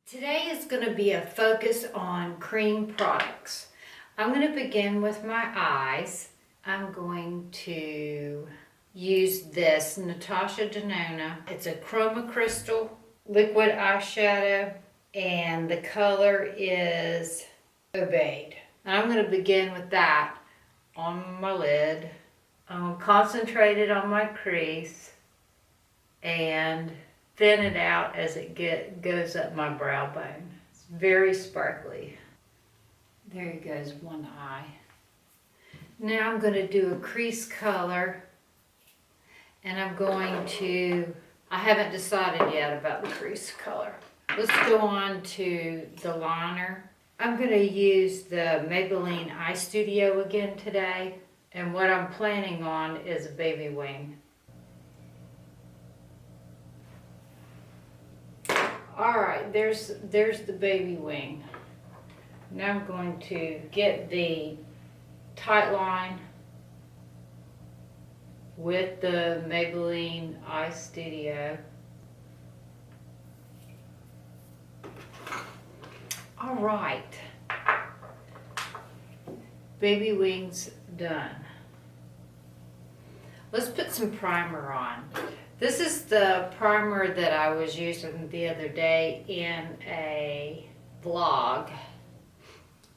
Today is going to be a focus on cream products. I'm going to begin with my eyes. I'm going to use this Natasha Denona. It's a Chroma crystal liquid eyeshadow and the color is Aubade. And I'm going to begin with that on my lid. I'm going to concentrate it on my crease and thin it out as it goes up my brow bone. It's very sparkly. There goes one eye. Now I'm going to do a crease color, and I'm going to, I haven't decided yet about the crease color. Let's go on to the liner. I'm going to use the Maybelline Eyestudio again today, and what I'm planning on is a baby wing. Alright, there's the baby wing. Now I'm going to get the tight line with the Maybelline Eyestudio. Alright, baby wings done. Let's put some primer on. This is the primer that I was using the other day in a vlog.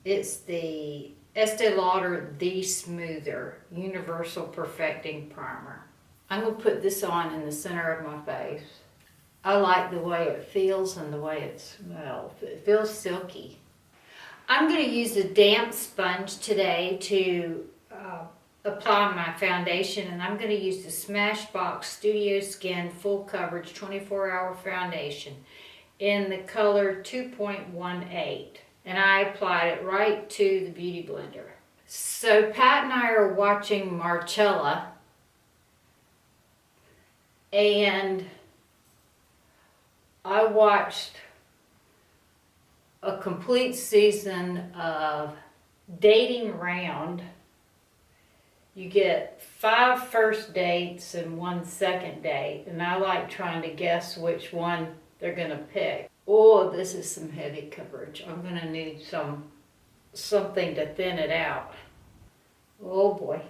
It's the Estee Lauder The Smoother Universal Perfecting Primer. I'm going to put this on in the center of my face. I like the way it feels and the way it smells. It feels silky. I'm going to use a damp sponge today to apply my foundation, and I'm going to use the Smashbox Studio Skin Full Coverage 24-Hour Foundation in the color 2.18, and I applied it right to the Beauty Blender. So Pat and I are watching Marcella, and I watched a complete season of Dating Round. You get 5 first dates and 1 second date, and I like trying to guess which one they're going to pick. Oh, this is some heavy coverage. I'm going to need something to thin it out. Oh boy.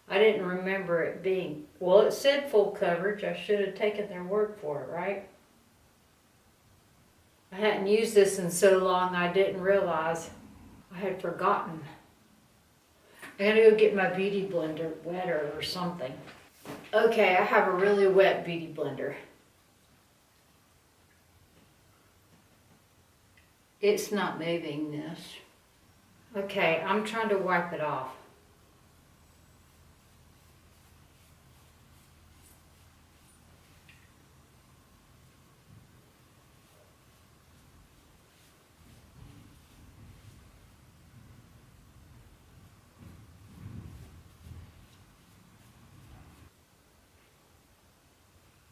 I didn't remember it being, well, it said full coverage. I should have taken their word for it, right? I hadn't used this in so long I didn't realize I had forgotten. I gotta go get my Beauty Blender wetter or something. Okay, I have a really wet Beauty Blender. It's not moving this. Okay, I'm trying to wipe it off.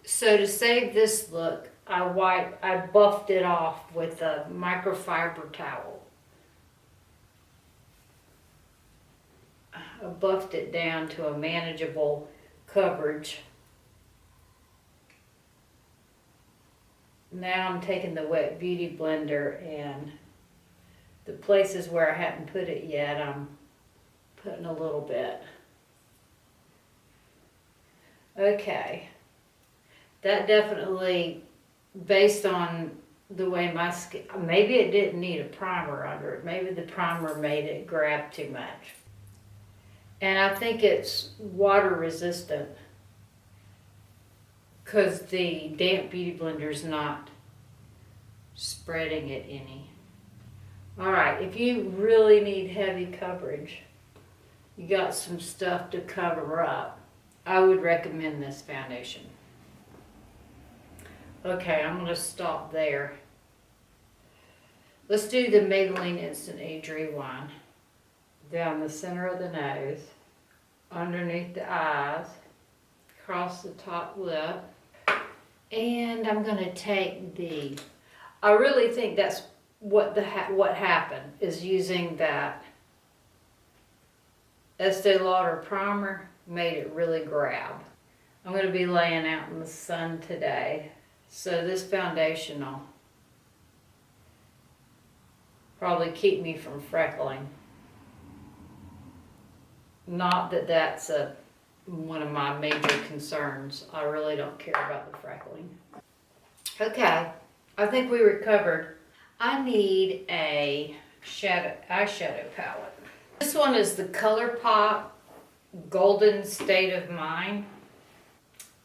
So to save this look, I buffed it off with a microfiber towel. I buffed it down to a manageable coverage. Now I'm taking the wet Beauty Blender, and the places where I hadn't put it yet, I'm putting a little bit. Okay. That definitely, based on the way my skin, maybe it didn't need a primer under it. Maybe the primer made it grab too much. And I think it's water resistant because the damp Beauty Blender is not spreading it any. Alright, if you really need heavy coverage, you got some stuff to cover up, I would recommend this foundation. Okay, I'm going to stop there. Let's do the Maybelline Instant Age Rewind. Down the center of the nose, underneath the eyes, across the top lip. And I'm going to take I really think that's what happened, is using that Estee Lauder primer made it really grab. I'm going to be laying out in the sun today, so this foundation will Probably keep me from freckling. Not that that's one of my major concerns. I really don't care about the freckling. Okay, I think we recovered. I need a eyeshadow palette. This one is the ColourPop Golden State of Mind.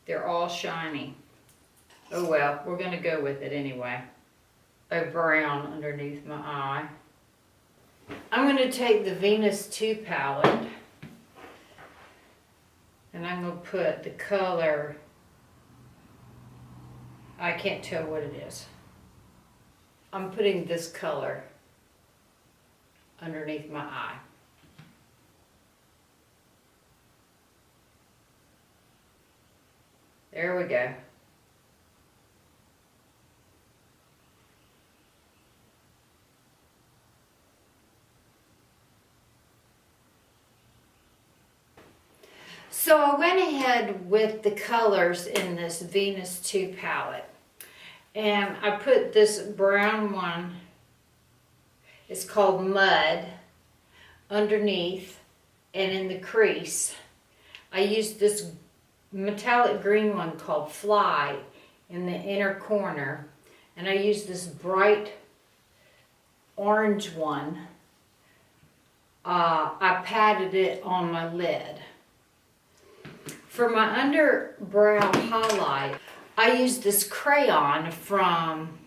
They're all shiny. Oh well, we're gonna go with it anyway. A brown underneath my eye. I'm gonna take the Venus 2 palette and I'm gonna put the color, I can't tell what it is. I'm putting this color underneath my eye. There we go. So I went ahead with the colors in this Venus 2 palette. And I put this brown one, it's called Mud, underneath and in the crease. I used this metallic green one called Fly in the inner corner. And I used this bright orange one. I patted it on my lid. For my underbrow highlight, I used this crayon from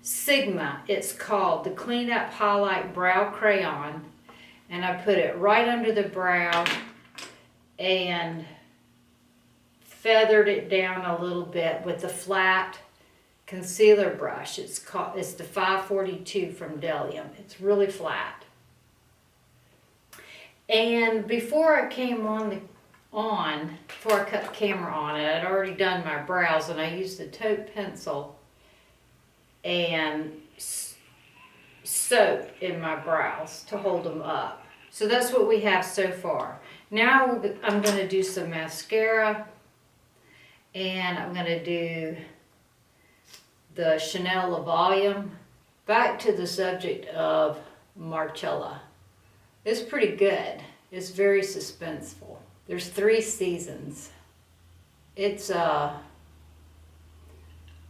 Sigma. It's called the Clean Up Highlight Brow Crayon. And I put it right under the brow and feathered it down a little bit with a flat concealer brush. It's the 542 from Bdellium. It's really flat. And before I came before I cut the camera on it, I'd already done my brows, and I used the Taupe pencil and soap in my brows to hold them up. So that's what we have so far. Now I'm going to do some mascara, and I'm going to do the Chanel Volume. Back to the subject of Marcella. It's pretty good. It's very suspenseful. There's 3 seasons. It's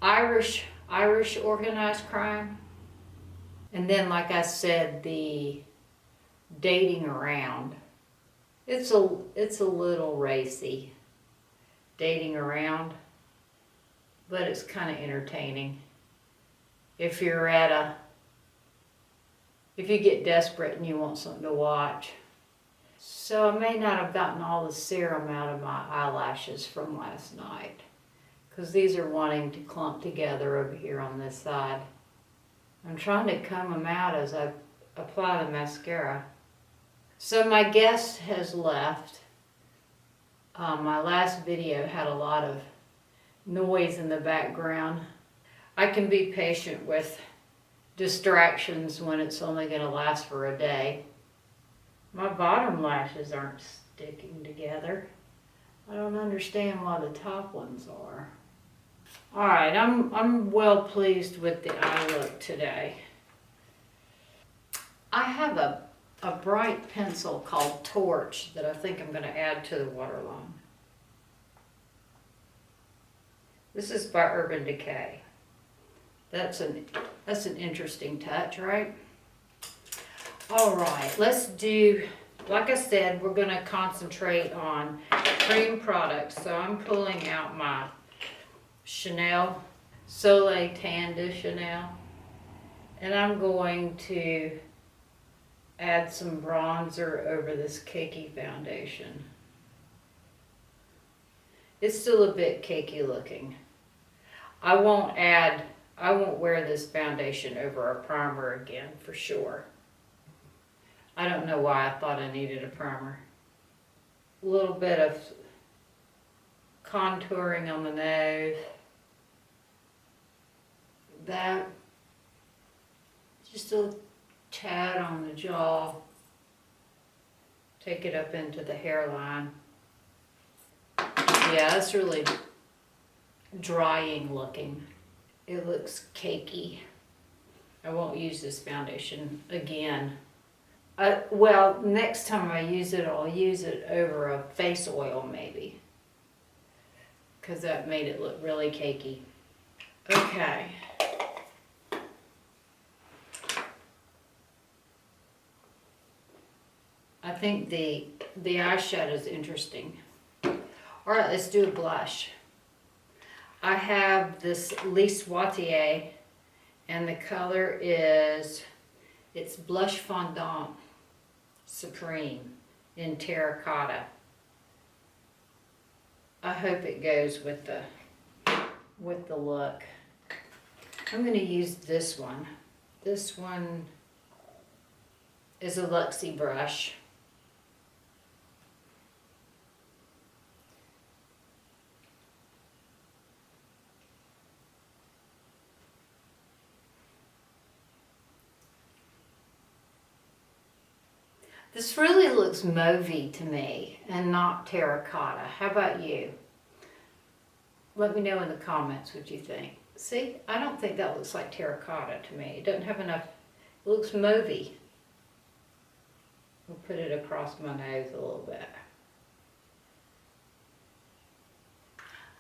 Irish organized crime. And then, like I said, the dating around. It's a little racy, dating around, but it's kind of entertaining. If you get desperate and you want something to watch. So I may not have gotten all the serum out of my eyelashes from last night, because these are wanting to clump together over here on this side. I'm trying to comb them out as I apply the mascara. So my guest has left. My last video had a lot of noise in the background. I can be patient with distractions when it's only going to last for a day. My bottom lashes aren't sticking together. I don't understand why the top ones are. Alright, I'm well pleased with the eye look today. I have a bright pencil called Torch that I think I'm going to add to the waterline. This is by Urban Decay. That's an interesting touch, right? All right, let's do, like I said, we're going to concentrate on cream products. So I'm pulling out my Chanel Soleil Tan de Chanel, and I'm going to add some bronzer over this cakey foundation. It's still a bit cakey looking. I won't wear this foundation over a primer again for sure. I don't know why I thought I needed a primer. A little bit of contouring on the nose. That. Just a tad on the jaw. Take it up into the hairline. Yeah, it's really drying looking. It looks cakey. I won't use this foundation again. Well, next time I use it, I'll use it over a face oil maybe, because that made it look really cakey. Okay. I think the eyeshadow is interesting. All right, let's do a blush. I have this Lise Wattier, and the color is, it's Blush Fondant Supreme in Terracotta. I hope it goes with the look. I'm going to use this one. This one is a Luxie brush. This really looks mauvey to me and not terracotta. How about you? Let me know in the comments what you think. See, I don't think that looks like terracotta to me. It doesn't have enough, it looks mauvey. We'll put it across my nose a little bit.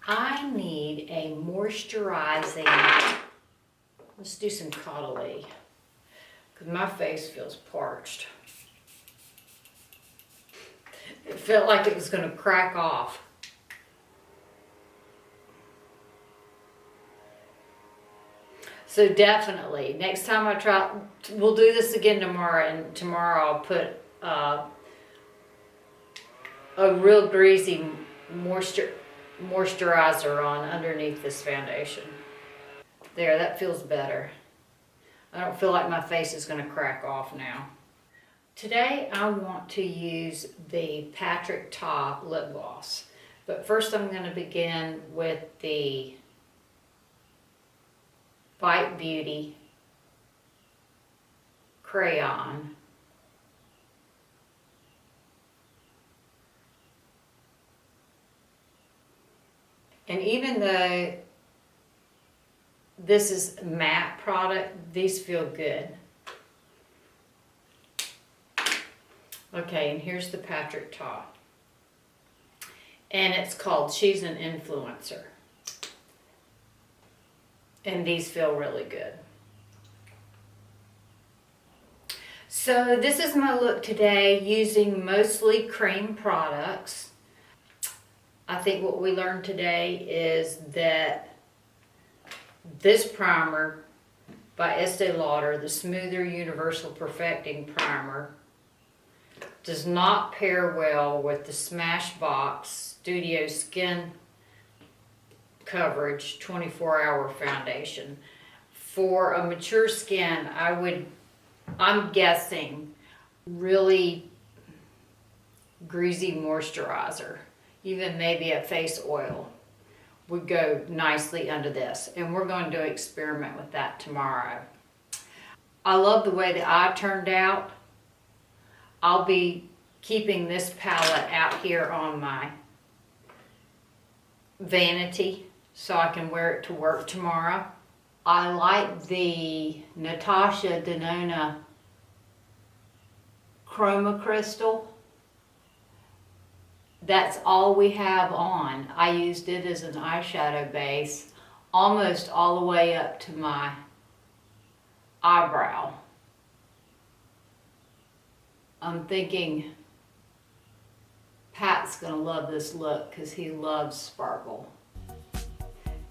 I need a moisturizing, let's do some Caudalie, because my face feels parched. It felt like it was going to crack off. So definitely, next time I try, we'll do this again tomorrow, and tomorrow I'll put a real greasy moisturizer on underneath this foundation. There, that feels better. I don't feel like my face is going to crack off now. Today I want to use the Patrick Ta lip gloss, but first I'm going to begin with the Bite Beauty crayon. And even though this is a matte product, these feel good. Okay, and here's the Patrick Ta. And it's called She's an Influencer. And these feel really good. So this is my look today using mostly cream products. I think what we learned today is that this primer by Estee Lauder, the Smoother Universal Perfecting Primer, does not pair well with the Smashbox Studio Skin Coverage 24-hour foundation. For a mature skin, I'm guessing, really greasy moisturizer, even maybe a face oil, would go nicely under this. And we're going to experiment with that tomorrow. I love the way the eye turned out. I'll be keeping this palette out here on my vanity so I can wear it to work tomorrow. I like the Natasha Denona Chroma crystal. That's all we have on. I used it as an eyeshadow base almost all the way up to my eyebrow. I'm thinking Pat's gonna love this look because he loves sparkle.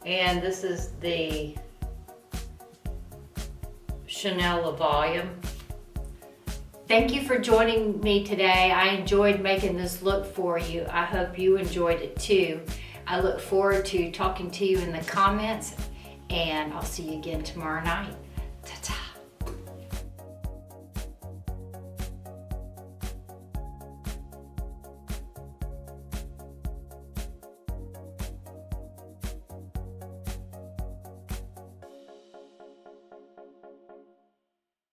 And this is the Chanel Volume. Thank you for joining me today. I enjoyed making this look for you. I hope you enjoyed it too. I look forward to talking to you in the comments, and I'll see you again tomorrow night. Ta-ta.